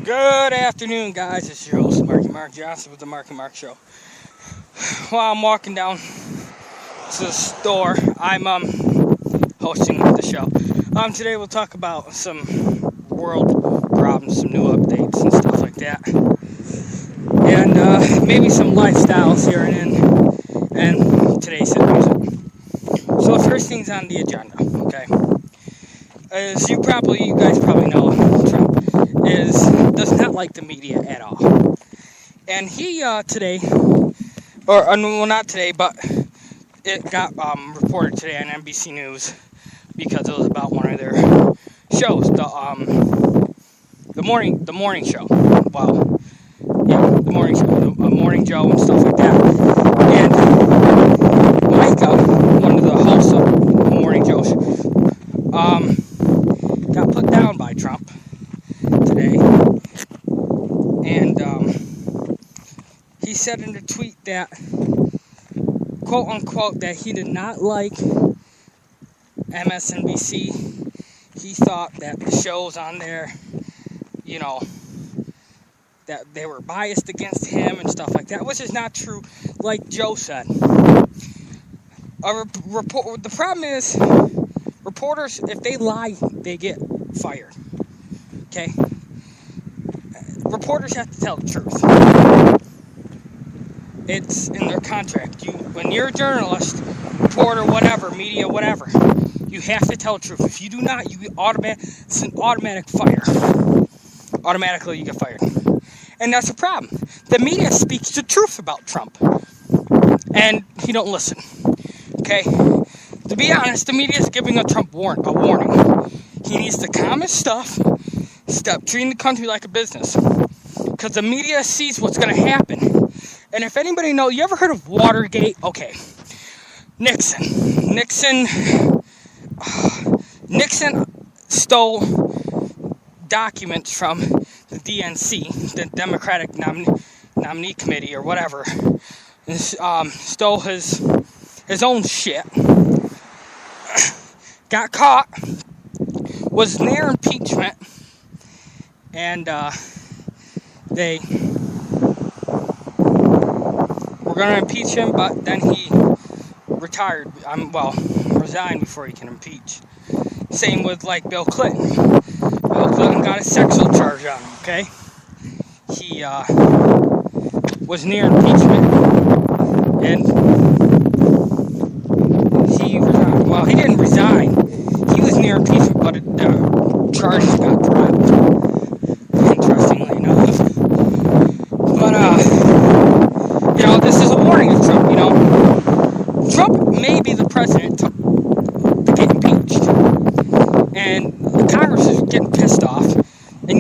Good afternoon, guys. It's your host, Mark Johnson with the Mark and Mark Show. While I'm walking down to the store, I'm hosting the show. Today we'll talk about some world problems, some new updates and stuff like that, and maybe some lifestyles here and today's music. So first things on the agenda, okay? As you guys probably know, Trump does not like the media at all. And he today, not today, but it got reported today on NBC News because it was about one of their shows, the morning show. Well, yeah, the morning show, the Morning Joe and stuff like that. And Micah, one of the hosts of the Morning Joe, got put down by Trump today, and he said in a tweet that, quote unquote, that he did not like MSNBC. He thought that the shows on there, that they were biased against him and stuff like that, which is not true, like Joe said. The problem is, reporters, if they lie, they get fired. Okay? Reporters have to tell the truth. It's in their contract. When you're a journalist, reporter, whatever, media, whatever, you have to tell the truth. If you do not, it's an automatic fire. Automatically, you get fired. And that's the problem. The media speaks the truth about Trump. And he don't listen. Okay? To be honest, the media is giving Trump a warning. He needs to calm his stuff, stop treating the country like a business. Because the media sees what's going to happen. And if anybody knows, you ever heard of Watergate? Okay. Nixon stole documents from the DNC, the Democratic Nominee Committee or whatever. Stole his own shit. Got caught. Was near impeachment. And they were going to impeach him, but then he resigned before he can impeach. Same with, Bill Clinton. Bill Clinton got a sexual charge on him, okay? He was near impeachment, and he resigned. Well, he didn't resign. He was near impeachment, but the charges got dropped. Interestingly enough. But, this is a warning of Trump, Trump may be the president to get impeached. And the Congress is getting pissed off. And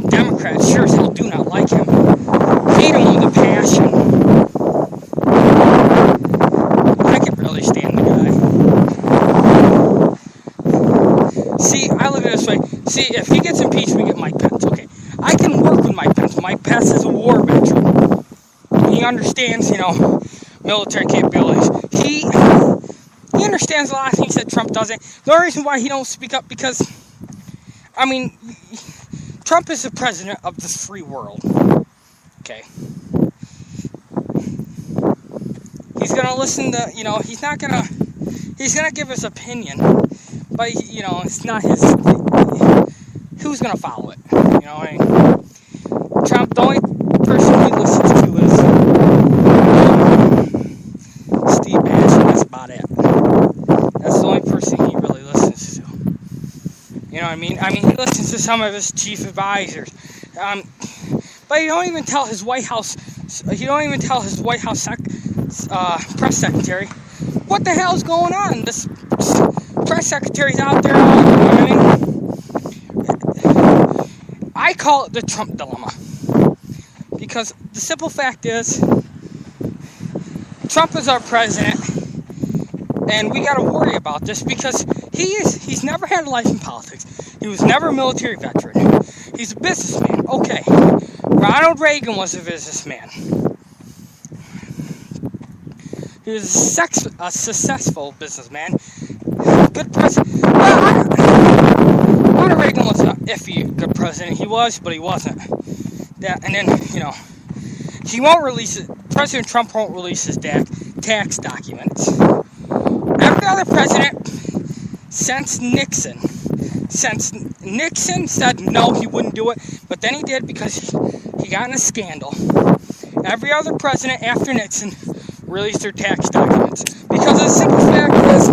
Democrats sure as hell do not like him. Hate him with a passion. I can barely stand the guy. See, I look at it this way. See, if he gets impeached, we get Mike Pence. Okay, I can work with Mike Pence. Mike Pence is a war veteran. He understands, military capabilities. He understands a lot of things that Trump doesn't. The only reason why he don't speak up because, Trump is the president of this free world. Okay. He's gonna listen to, he's gonna give his opinion, but it's not his. Who's gonna follow it? Trump, the only person he listens to is Steve Bannon. That's about it. That's the only person he really listens to. You know what I mean? He listens to some of his chief advisors, but he don't even tell his White House. He don't even tell his White House press secretary what the hell's going on. This press secretary's out there. I call it the Trump dilemma. Because the simple fact is, Trump is our president, and we got to worry about this because he's never had a life in politics. He was never a military veteran. He's a businessman. Okay. Ronald Reagan was a businessman. He was a successful businessman. Good president. Ronald Reagan was iffy good president he was, but he wasn't. That, and then, he won't release it. President Trump won't release his tax documents. Every other president since Nixon said no, he wouldn't do it, but then he did because he got in a scandal. Every other president after Nixon released their tax documents. Because the simple fact is,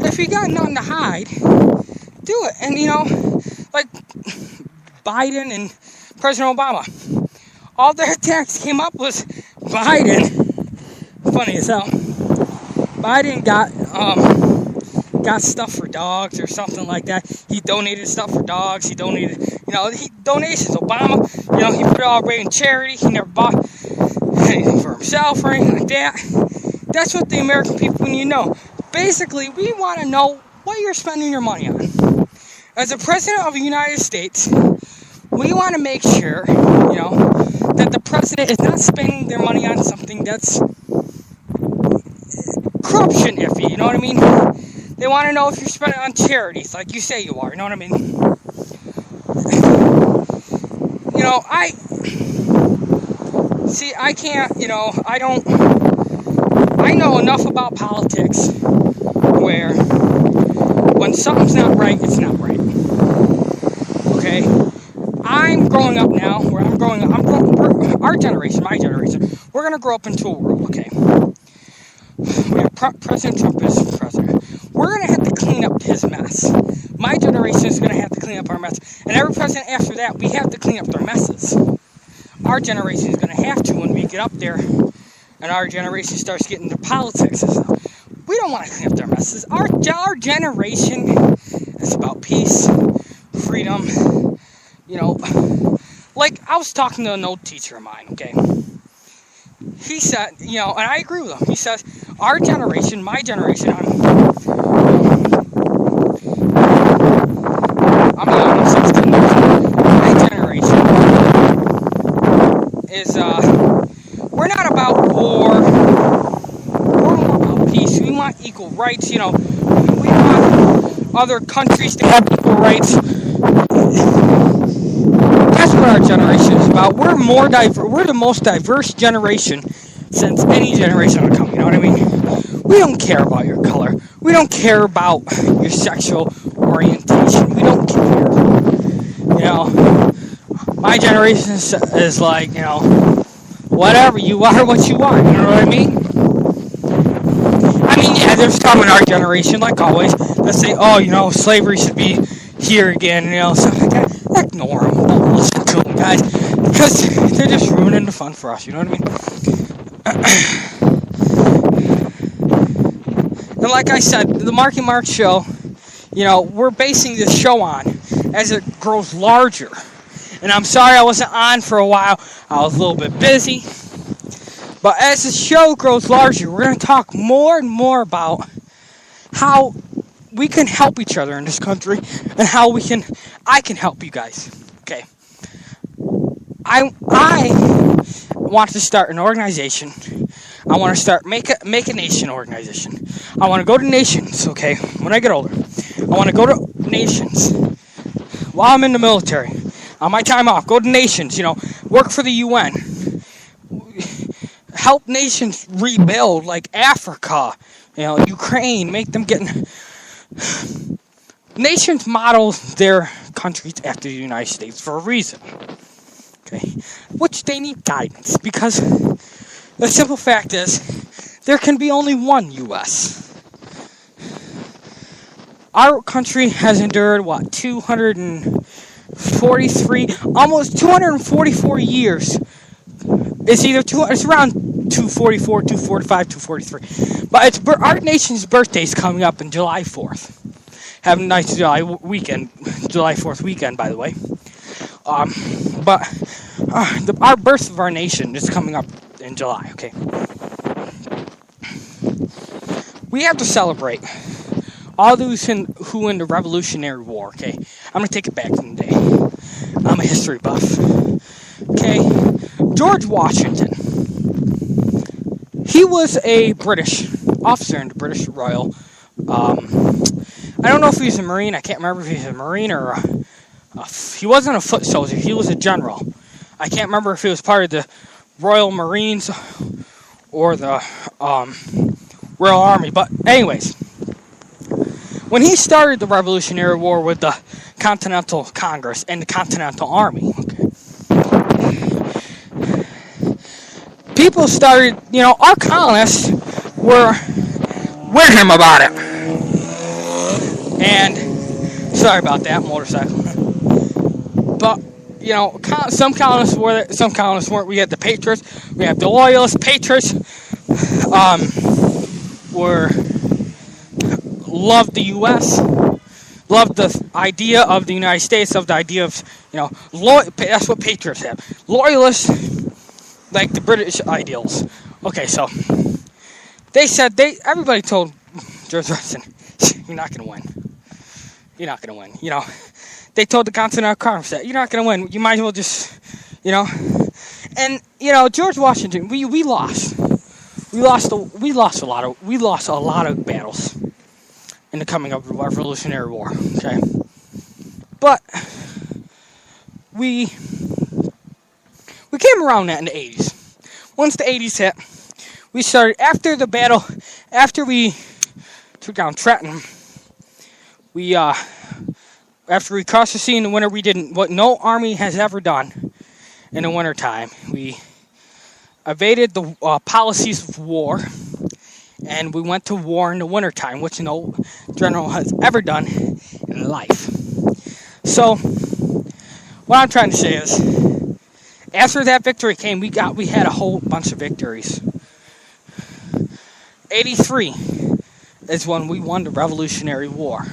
if you got nothing to hide, do it. And, like Biden and President Obama, all their tax came up was Biden. Funny as hell. Biden got stuff for dogs or something like that. He donated stuff for dogs. He donated, donations. Obama, he put it all right in charity. He never bought anything for himself or anything like that. That's what the American people need to know. Basically, we want to know what you're spending your money on. As a president of the United States, we want to make sure, that the president is not spending their money on something that's corruption iffy, you know what I mean? They want to know if you're spending it on charities, like you say you are, you know what I mean? I can't, I know enough about politics where when something's not right, it's not right. Okay? I'm growing up now, where our generation, my generation, we're going to grow up into a world, okay? We have President Trump is president. We're going to have to clean up his mess. My generation is going to have to clean up our mess. And every president after that, we have to clean up their messes. Our generation is going to have to when we get up there and our generation starts getting into politics and stuff. We don't want to clean up their messes. Our generation is about peace, freedom. Like I was talking to an old teacher of mine, okay? He said, and I agree with him. He says, our generation, my generation, I'm young, I'm 16 years old. My generation is, we're not about war. We're more about peace. We want equal rights, We want other countries to have equal rights. That's what our generation is about. We're more diverse. We're the most diverse generation since any generation on the come. You know what I mean? We don't care about your color. We don't care about your sexual orientation. We don't care. My generation is like, whatever. You are what you are. You know what I mean? Yeah, there's some in our generation, like always, that say, slavery should be here again, stuff like that. Ignore them. Don't listen to them, guys, because they're just ruining the fun for us, you know what I mean? And like I said, the Marky Mark show, we're basing this show on as it grows larger. And I'm sorry I wasn't on for a while. I was a little bit busy. But as the show grows larger, we're going to talk more and more about how we can help each other in this country and how I can help you guys. Okay. I want to start an organization. I want to start make a nation organization. I want to go to nations, okay, when I get older. I want to go to nations while I'm in the military. On my time off, go to nations, work for the UN. Help nations rebuild, like Africa, Ukraine, make them get... Nations model their countries after the United States for a reason. Okay? Which they need guidance, because the simple fact is, there can be only one U.S. Our country has endured, 244 years. It's around 244, 245, 243. But our nation's birthday is coming up on July 4th. Have a nice July 4th weekend, by the way. Our birth of our nation is coming up in July, okay? We have to celebrate all those who in the Revolutionary War, okay? I'm going to take it back in the day. I'm a history buff. Okay? George Washington. He was a British officer in the British Royal, I don't know if he was a Marine. I can't remember if he was a Marine or he wasn't a foot soldier. He was a general. I can't remember if he was part of the Royal Marines or the Royal Army. But anyways, when he started the Revolutionary War with the Continental Congress and the Continental Army, people started, our colonists were with him about it. And, sorry about that, motorcycle. But, some colonists were there, some colonists weren't. We had the Patriots, we have the Loyalists. Patriots loved the U.S., loved the idea of the United States, of the idea of, that's what Patriots have. Loyalists, like the British ideals. Okay, so they said, everybody told George Washington, you're not going to win. You're not going to win. They told the Continental Congress that you're not going to win. You might as well just, And George Washington, we lost. We lost a lot of battles in the coming of the Revolutionary War. Okay, but we came around that in the 80s. Once the 80s hit, we started after the battle. After we took down Trenton, after we crossed the sea in the winter, we did what no army has ever done in the wintertime. We evaded the policies of war, and we went to war in the wintertime, which no general has ever done in life. So, what I'm trying to say is, after that victory came, we had a whole bunch of victories. 83 is when we won the Revolutionary War.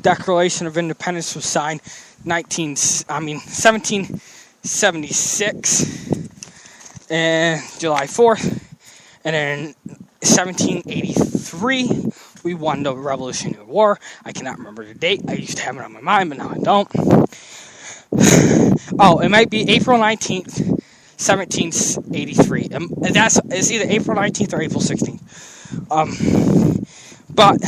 Declaration of Independence was signed 1776 and July 4th, and then 1783 we won the Revolutionary War. I cannot remember the date. I used to have it on my mind, but now I don't. Oh, it might be April 19th, 1783. It's either April 19th or April 16th. But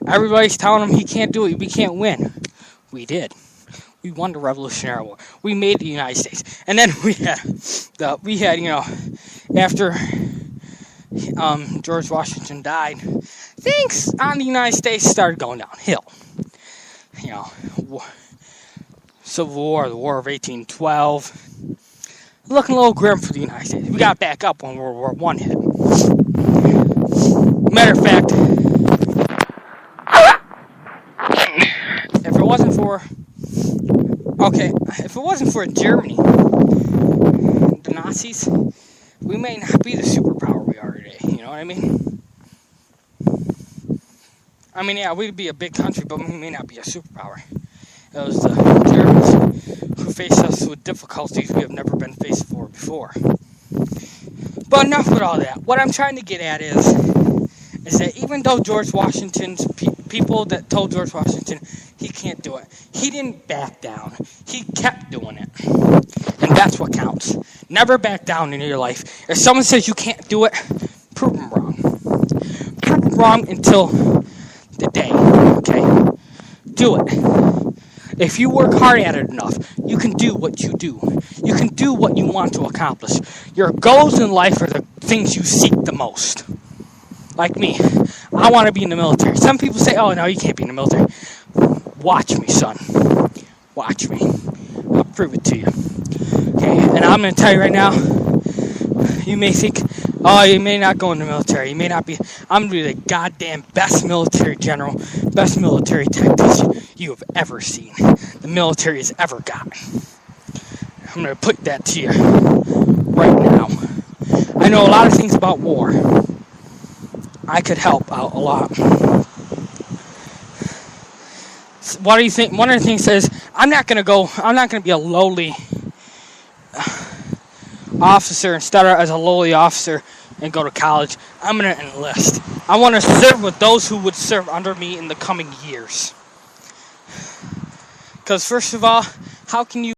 everybody's telling him he can't do it. We can't win. We did. We won the Revolutionary War. We made the United States, and then we had after George Washington died, things on the United States started going downhill. Civil War, the War of 1812, looking a little grim for the United States. We got back up when World War I hit. Matter of fact, if it wasn't for Germany, the Nazis, we may not be the superpower we are today. You know what I mean? Yeah, we'd be a big country, but we may not be a superpower. It was the Germans who faced us with difficulties we have never been faced before. But enough with all that. What I'm trying to get at is that even though George Washington's people that told George Washington he can't do it, he didn't back down. He kept doing it. And that's what counts. Never back down in your life. If someone says you can't do it, prove them wrong. Prove them wrong until the day. Okay? Do it. If you work hard at it enough, you can do what you do. You can do what you want to accomplish. Your goals in life are the things you seek the most. Like me, I want to be in the military. Some people say, oh, no, you can't be in the military. Watch me, son. Watch me. I'll prove it to you. Okay, and I'm going to tell you right now, you may think, oh, you may not go in the military. You may not be. I'm going to be the goddamn best military general, best military tactician you have ever seen. The military has ever got. I'm going to put that to you right now. I know a lot of things about war. I could help out a lot. What do you think? One of the things is, I'm not going to be a lowly officer and start out as a lowly officer and go to college. I'm going to enlist. I want to serve with those who would serve under me in the coming years. Because first of all, how can you